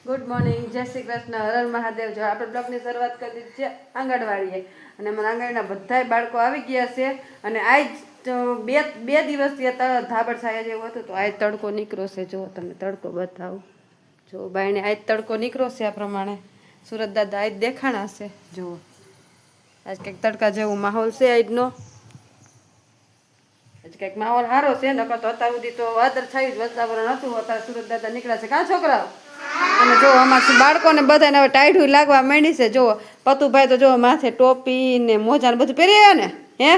Good morning, જય શ્રી કૃષ્ણ, હર હર મહાદેવ. જો આપણે બ્લોગની શરૂઆત કરી દીધી છે આંગણવાડીએ, અને અમારા આંગણવાડીના બધાય બાળકો આવી ગયા છે. અને આજ બે દિવસથી ધાબળ છાયા જેવું હતું, તો આજ તડકો નીકળ્યો છે. જો તમને તડકો બતાવું, જો બાઈને આજ તડકો નીકળ્યો છે. આ પ્રમાણે સુરત દાદા આજ દેખાણા છે. જુઓ, આજ કંઈક તડકા જેવું માહોલ છે આજનો. કંઈક માહોલ સારો છે, નકર તો અત્યાર સુધી તો વાદળ છાયું જ વાતાવરણ હતું. અત્યારે સુરત દાદા નીકળ્યા છે. કાં છોકરાઓ? અને જો અમારા બાળકોને બધાને હવે ટાઈઠું લાગવા માંડી છે. જો પતુભાઈ તો જો માથે ટોપી ને મોજા ને બધું પહેર્યા ને, હે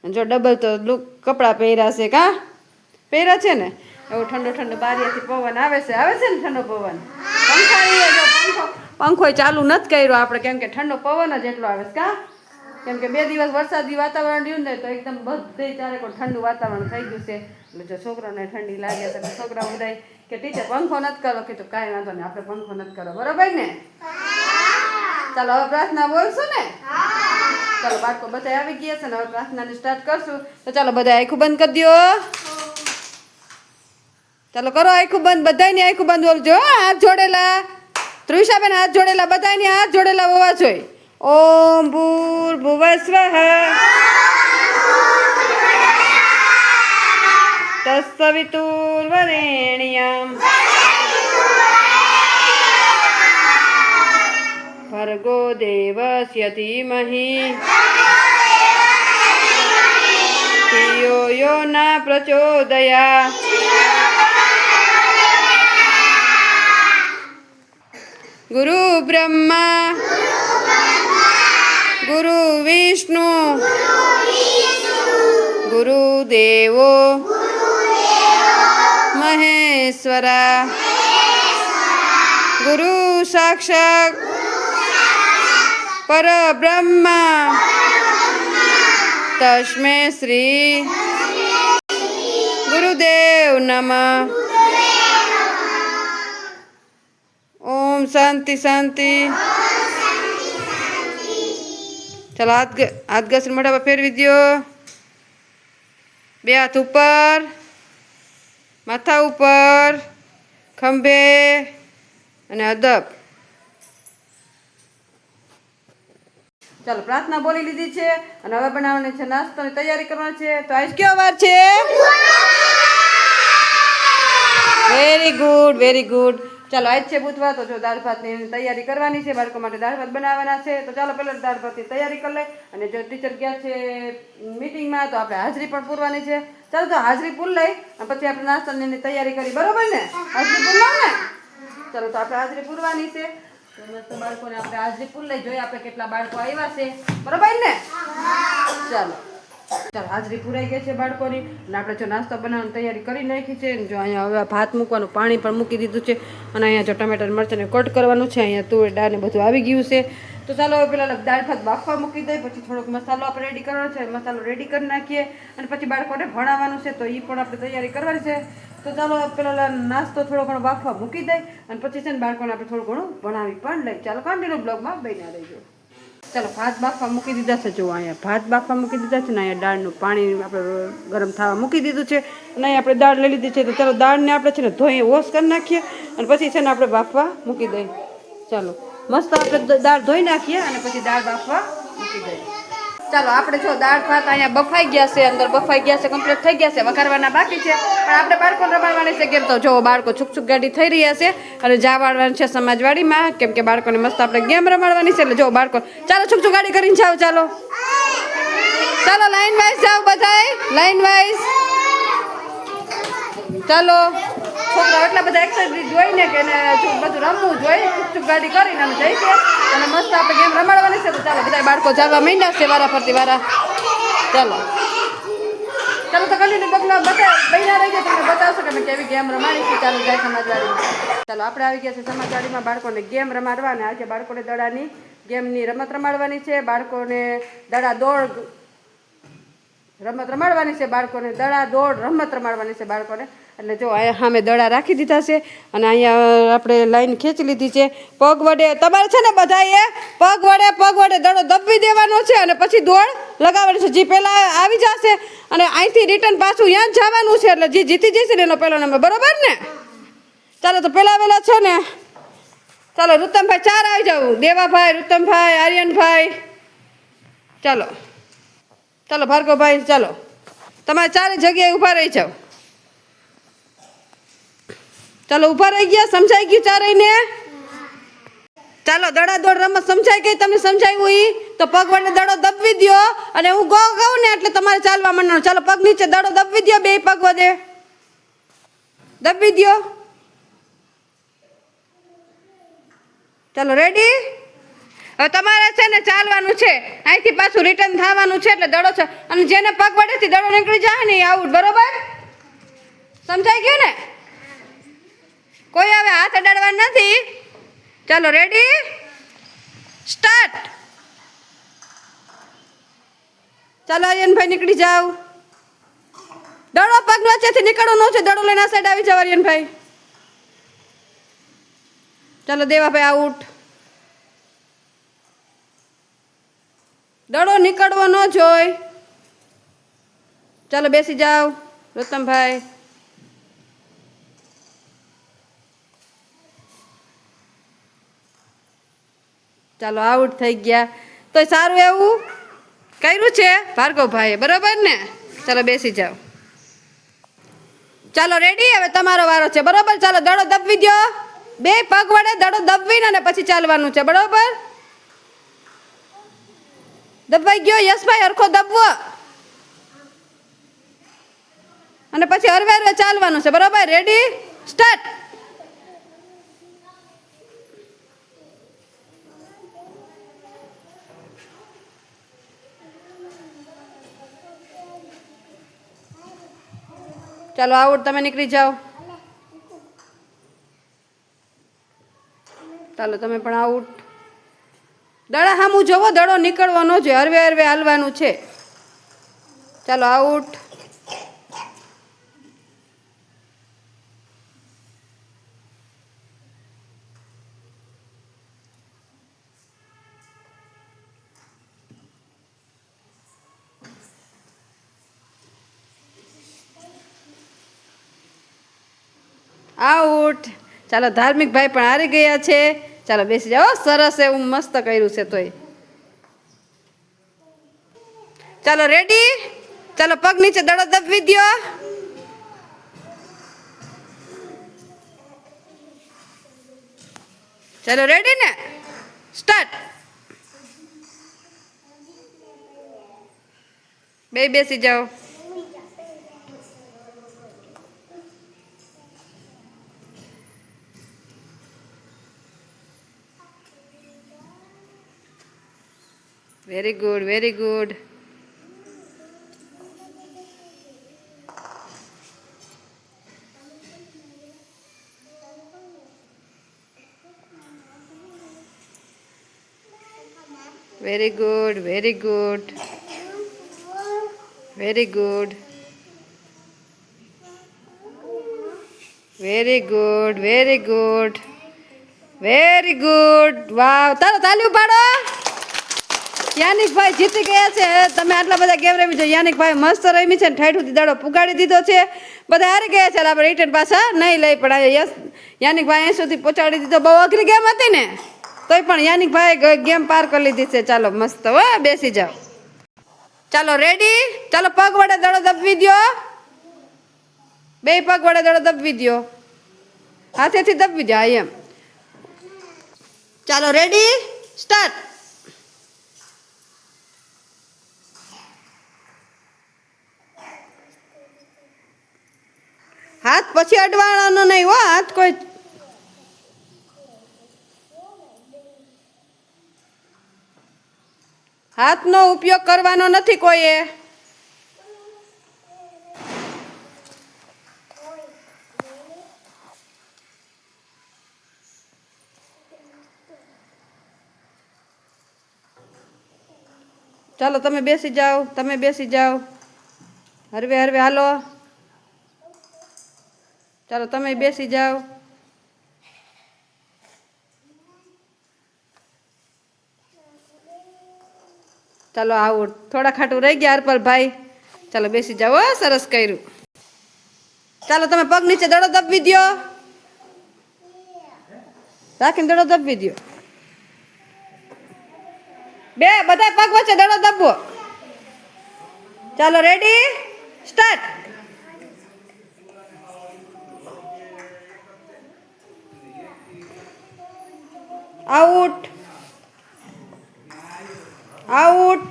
જો ડબલ તો લુક કપડાં પહેર્યા છે. કાં પહેર્યા છે ને? એવું ઠંડો ઠંડો બારીએથી પવન આવે છે ને ઠંડો પવન. પંખો ચાલુ નથી કર્યો આપણે, કેમ કે ઠંડો પવન જ એટલો આવે છે. કાં કેમ કે 2 દિવસ વરસાદી વાતાવરણ રહ્યું ને, તો એકદમ બધે ચારે કોઈ ઠંડુ વાતાવરણ થઈ ગયું છે. એટલે જો છોકરાઓને ઠંડી લાગે છે, છોકરાઓ બધા કે ટીચર પંખો નથી કરો, કે તો કાંઈ વાંધો નહીં, આપણે પંખો નથી કરો, બરોબર ને? ચાલો હવે પ્રાર્થના બોલશું ને. ચાલો બાળકો બધા આવી ગયા છે ને, હવે પ્રાર્થનાની સ્ટાર્ટ કરશું. તો ચાલો બધા આખું બંધ કરી દો. ચાલો કરો આખું બંધ, બધાની આખું બંધ બોલજો. હાથ જોડેલા, ત્રિષાબેન હાથ જોડેલા, બધાની હાથ જોડેલા હોવા જોઈએ. ઓમ ભૂર્ભુવસ્વઃ તત્સવિતુર્વરેણ્યં ભર્ગો દેવસ્ય ધીમહિ ધિયો યો ન પ્રચોદયાત્. ગુરુ બ્રહ્મા ગુરુ વિષ્ણુ ગુરુદેવો મહેશ્વરા ગુરુ સાક્ષાત પરબ્રહ્મા તસ્મે શ્રી ગુરુદેવ નમઃ. ઓમ શાંતિ શાંતિ. ચાલો હાથ ઘસી મોઢા પર ફેરવી દો. 2 હાથ ઉપર, માથા ઉપર, ખંભે અને અદબ. ચાલો પ્રાર્થના બોલી લીધી છે, અને હવે બનાવવાની છે નાસ્તાની તૈયારી કરવાની છે. તો આજ કયો વાર છે? Very good, very good. ચાલો આજ છે બુધવાર, તો જો દાળ ભાતની તૈયારી કરવાની છે. બાળકો માટે દાળ ભાત બનાવવાના છે. તો ચાલો પહેલાં દાળ ભાતની તૈયારી કરી લઈએ. અને જો ટીચર ગયા છે મીટિંગમાં, તો આપણે હાજરી પણ પૂરવાની છે. ચાલો તો હાજરી પૂર લઈ અને પછી આપણે નાસ્તાની તૈયારી કરી, બરોબર ને? હાજરી પૂર લો ને. ચાલો તો આપણે હાજરી પૂરવાની છે. તો મસ્ત બાળકોને આપણે હાજરી પૂર લઈ, જોઈએ આપણે કેટલા બાળકો આવ્યા છે, બરોબર ને? ચાલો ચાલો હાજરી પૂરાઈ ગઈ છે બાળકોની, અને આપણે જો નાસ્તો બનાવવાની તૈયારી કરી નાખી છે. જો અહીંયા હવે ભાત મૂકવાનું પાણી પણ મૂકી દીધું છે, અને અહીંયા જો ટમેટર મરચાંને કટ કરવાનું છે. અહીંયા તુવેર દાળ ને બધું આવી ગયું છે. તો ચાલો હવે પેલા દાળ ભાત બાફવા મૂકી દઈએ, પછી થોડોક મસાલો આપણે રેડી કરવાનો છે. મસાલો રેડી કરી નાખીએ, અને પછી બાળકોને ભણાવવાનું છે, તો એ પણ આપણે તૈયારી કરવાની છે. તો ચાલો પેલા નાસ્તો થોડો ઘણો બાફવા મૂકી દઈએ, અને પછી છે ને બાળકોને આપણે થોડું ઘણું ભણાવી પણ લઈએ. ચાલો કન્ટિન્યુ બ્લોગમાં બન્યા રહીજો. ચાલો ભાત બાફવા મૂકી દીધા છે. જો અહીંયા ભાત બાફવા મૂકી દીધા છે ને, અહીંયા દાળનું પાણી આપણે ગરમ થવા મૂકી દીધું છે. અને અહીંયા આપણે દાળ લઈ લીધી છે. તો ચાલો દાળને આપણે છે ને ધોઈ વોશ કરી નાખીએ, અને પછી છે ને આપણે બાફવા મૂકી દઈએ. ચાલો મસ્ત આપણે દાળ ધોઈ નાખીએ, અને પછી દાળ બાફવા મૂકી દઈએ. ચાલો આપણે જો દાળ ભાત અહીંયા બફાઈ ગયા છે, અંદર બફાઈ ગયા છે, કમ્પ્લીટ થઈ ગયા છે. વઘારવાના બાકી છે, પણ આપણે બાળકોને રમાડવાની છે. કેમ તો જો બાળકો છુક છુક ગાડી થઈ રહ્યા છે, અને જવાનું છે સમાજવાડીમાં, કેમ કે બાળકોને મસ્ત આપણે ગેમ રમાડવાની છે. એટલે જો બાળકો ચાલો છુક છુક ગાડી કરીને જાઓ. ચાલો ચાલો લાઈન વાઇઝ જાઓ, બધાય લાઈન વાઇઝ. ચાલો છોકરાઓ એટલા બધા એક્સાઇટેડ હોય ને, કે બધું રમવું જોઈએ. છુક છુક ગાડી કરીને અમે જઈશે, અને મસ્ત આપણે ગેમ રમાડવાની છે. તો ચાલો બધા બાળકો જવા માંડ્યા છે વારા ફરતી વારા. ચાલો ચાલો તો કન્ટિન્યુ બગલા બન્યા રહી જાય, તમને બતાવશો કે અમે કેવી ગેમ રમાડી છે. ચાલો જાય સમાજવાડીમાં. ચાલો આપણે આવી ગયા છે સમાજવાડીમાં બાળકોને ગેમ રમાડવા, અને આજે બાળકોને દડાની ગેમની રમત રમાડવાની છે. બાળકોને દડા દોડ રમત રમાડવાની છે. બાળકોને દડા દોડ રમત રમાડવાની છે બાળકોને. એટલે જો અહીંયા સામે દડા રાખી દીધા છે, અને અહીંયા આપણે લાઈન ખેંચી લીધી છે. પગ વડે તમારે છે ને બધાએ પગ વડે દડો દબવી દેવાનો છે, અને પછી દોડ લગાવવાની છે. જે પહેલાં આવી જશે, અને અહીંથી રિટર્ન પાછું ત્યાં જ જવાનું છે. એટલે જે જીતી જશે ને એનો પહેલો નંબર, બરોબર ને? ચાલો તો પહેલાં છે ને ચાલો રુતમભાઈ ચાર આવી જાવ, દેવાભાઈ, રુતમભાઈ, આર્યનભાઈ, ચાલો ચાલો ભાર્ગવભાઈ, ચાલો તમારે ચારે જગ્યાએ ઊભા રહી જાઓ. ચાલો ઊભા રહી ગયા, સમજાઈ ગયું ચારેયને? ચાલો દડા દોડ રમત સમજાઈ ગઈ? તમને સમજાયું ઈ? તો પગ વડે દડો દબવી દ્યો અને હું ગો કહું ને એટલે તમારે ચાલવા માંડવાનું. ચાલો પગ નીચે દડો દબવી દ્યો, બે પગ વડે દબવી દ્યો. ચાલો રેડી? હવે તમારે છે ને ચાલવાનું છે, અહીંથી પાછું રિટર્ન થવાનું છે એટલે દડો છે, અને જેને પગ વડેથી દડો નીકળી જાય ને એ આઉટ. બરોબર? સમજાઈ ગયું ને? કોઈ હવે હાથ અડાડવા નથી. ચાલો રેડી સ્ટાર્ટ. ચાલો આર્યનભાઈ નીકળી જાવ. દડો પગ વચ્ચેથી નીકળવાનો છે, દડો લઈને આ સાઈડ આવી જાવ આર્યનભાઈ. ચાલો દેવાભાઈ આઉટ. દડો નીકળવો ન જોઈ. ચાલો બેસી જાવ રુતમભાઈ. ચાલો આઉટ થઈ ગયા. તો સારું એવું કર્યું છે ભાર્ગવભાઈએ, બરોબર ને? ચાલો બેસી જાઓ. ચાલો રેડી? હવે તમારો વારો છે, બરોબર? ચાલો દડો દબવી દો, બે પગ વડે દડો દબવીને અને પછી ચાલવાનું છે, બરોબર? દબાઈ ગયો યશભાઈ? હરખો દબવો અને પછી હરવે હરવે ચાલવાનું છે, બરોબર? Ready start. ચાલો આઉટ, તમે નીકળી જાઓ. ચાલો તમે પણ આઉટ. દડા સામું જોવો, દડો નીકળવો ન જોઈએ, હરવે હરવે હાલવાનું છે. ચાલો આઉટ. આઉટ. ચાલો ધાર્મિક ભાઈ પણ હારી ગયા છે. ચાલો બેસી જાઓ. સરસ એવું મસ્ત કર્યું છે તોય. ચાલો રેડી? ચાલો પગ નીચે દડો દબવી દ્યો. ચાલો રેડી ને? સ્ટાર્ટ. બેસી જાઓ. Very good, very good. Very good, very good, very good, very good, very good, very good. Wow, તારો તાલીઓ પાડો. યાનિકભાઈ જીતી ગયા છે. તમે આટલા બધા ગેમ રમી છે. યાનિકભાઈ મસ્ત રમી છે ને ઠાઠ સુધી દાડો પુગાડી દીધો છે. બધા હારી ગયા છે. આપણે રિટર્ન પાછા નહીં લઈ પણ યસ યાનિકભાઈ અહીં સુધી પહોંચાડી દીધો. બહુ અઘરી ગેમ હતી ને તોય પણ યાનિકભાઈ ગેમ પાર કરી લીધી છે. ચાલો મસ્ત. હો બેસી જાઓ. ચાલો રેડી? ચાલો પગ વડે દડો દબવી દો. બે પગ વડે દડો દબવી દો. હાથેથી દબવી દો. એમ. ચાલો રેડી? સ્ટાર્ટ. હાથ પછી અડવાવાનો નહીં હો. હાથ કોઈ હાથનો ઉપયોગ કરવાનો નથી કોઈએ. ચાલો તમે બેસી જાઓ. તમે બેસી જાઓ. હરવે હરવે હાલો. ચાલો તમે બેસી જાઓ. ચાલો આવું થોડા ખાટું રહી ગયા હરપલભાઈ. ચાલો બેસી જાઓ. સરસ કર્યું. ચાલો તમે પગ નીચે દડો દબવી દો. રાખીને દડો દબવી દો. બે બધા પગ વચ્ચે દડો દબવો. ચાલો ready start. Out out.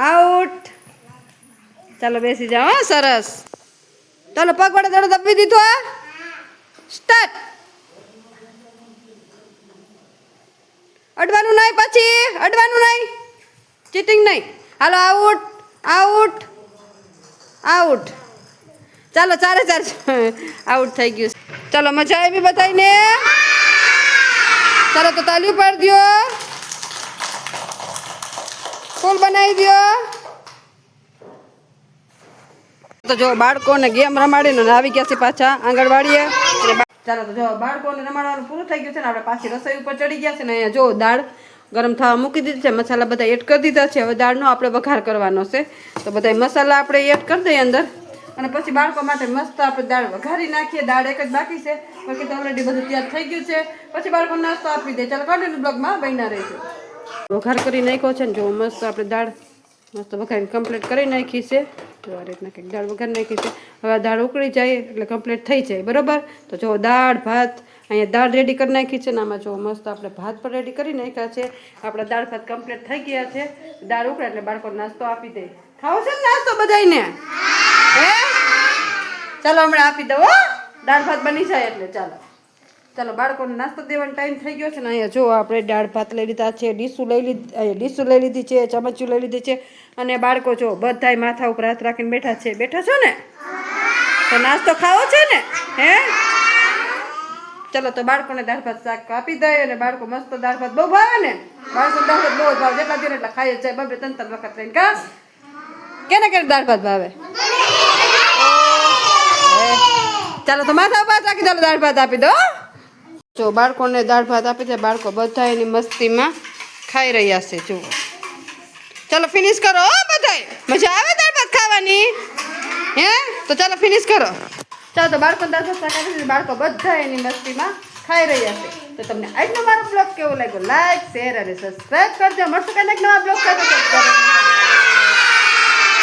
Out. ચાલો બેસી જાઓ. હા સરસ. ચાલો પગ વડે દડો દબવી દીધો. સ્ટાર્ટ. અડવાનું નહીં, પછી અડવાનું નહીં, ચીટિંગ નહીં. હાલો આઉટ આઉટ આઉટ. ચાલો ચારે ચાર આઉટ થઈ ગયું. ચાલો મજા આવી બધાને. ચાલો તો તાલી પાડી દો, ફૂલ બનાવી દો. તો જો બાળકોને ગેમ રમાડીને આવી ગયા છે પાછા આંગણવાડીએ. ચાલો તો જો બાળકોને રમાડવાનું પૂરું થઈ ગયું છે ને આપણે પાછી રસોઈ ઉપર ચડી ગયા છે ને. અહીંયા જો દાળ ગરમ થવા મૂકી દીધી છે, મસાલા બધા એડ કરી દીધા છે. હવે દાળનો આપણે વઘાર કરવાનો છે, તો બધા મસાલા આપણે એડ કરી દઈએ અંદર, અને પછી બાળકો માટે મસ્ત આપણે દાળ વઘારી નાખીએ. દાળ એક જ બાકી છે, બાકી તો ઓલરેડી બધું તૈયાર થઈ ગયું છે. પછી બાળકોને નાસ્તો આપી દે. ચાલો કન્ટિન્યુ બ્લોગમાં બન્યા રહેજો. વઘાર કરી નાખ્યો છે ને જો મસ્ત આપણે દાળ મસ્ત વઘારીને કમ્પ્લીટ કરી નાખી છે. તો આ રીતના કંઈક દાળ વઘારી નાખી છે. હવે દાળ ઉકળી જાય એટલે કમ્પ્લીટ થઈ જાય બરાબર. તો જો દાળ ભાત અહીંયા દાળ રેડી કરી નાખી છે ને આમાં જો મસ્ત આપણે ભાત પણ રેડી કરી નાખ્યા છે. આપણા દાળ ભાત કમ્પ્લીટ થઈ ગયા છે. દાળ ઉકળે એટલે બાળકોને નાસ્તો આપી દે. ખાવો છે ને નાસ્તો બધાને? હે ચાલો હમણાં આપી દો. દાળ ભાત બની જાય એટલે ચાલો ચાલો બાળકોને નાસ્તો દેવાનો ટાઈમ થઈ ગયો છે ને. અહીંયા જો આપણે દાળ ભાત લઈ લીધા છે, ડીશું લઈ લીધી છે, ચમચું લઈ લીધી છે, અને બાળકો જો બધાય માથા ઉપર હાથ રાખીને બેઠા છે. બેઠા છો ને? તો નાસ્તો ખાવો છે ને? હે ચલો તો બાળકોને દાળ ભાત શાક આપી દઈએ. અને બાળકો મસ્ત દાળ ભાત બહુ ભાવે ને. બાળકો દાળ ભાત બહુ ભાવે, જેટલા જોઈએ એટલા ખાઈ જ જાય. બબે ત્રણ ત્રણ વખત લઈને કા કેને કેને દાળ ભાત ભાવે? ચાલો તો માથા ઉપર રાખી ચાલો દાળ ભાત આપી દો. જો બાળકોને દાળ ભાત આપી દે. બાળકો બધા એની મસ્તીમાં ખાઈ રહ્યા છે. જો ચાલો ફિનિશ કરો બધાય. મજા આવે દાળ ભાત ખાવાની? હે તો ચાલો ફિનિશ કરો. ચાલો તો બાળકો દાળ ભાત શાક આપી દીધું. બાળકો બધા એની મસ્તીમાં ખાઈ રહ્યા છે. તો તમને આજનો મારો બ્લોગ કેવો લાગ્યો? લાઈક શેર અને સબસ્ક્રાઈબ કરજો. મળશું કાંઈક નવા બ્લોગ સાથે.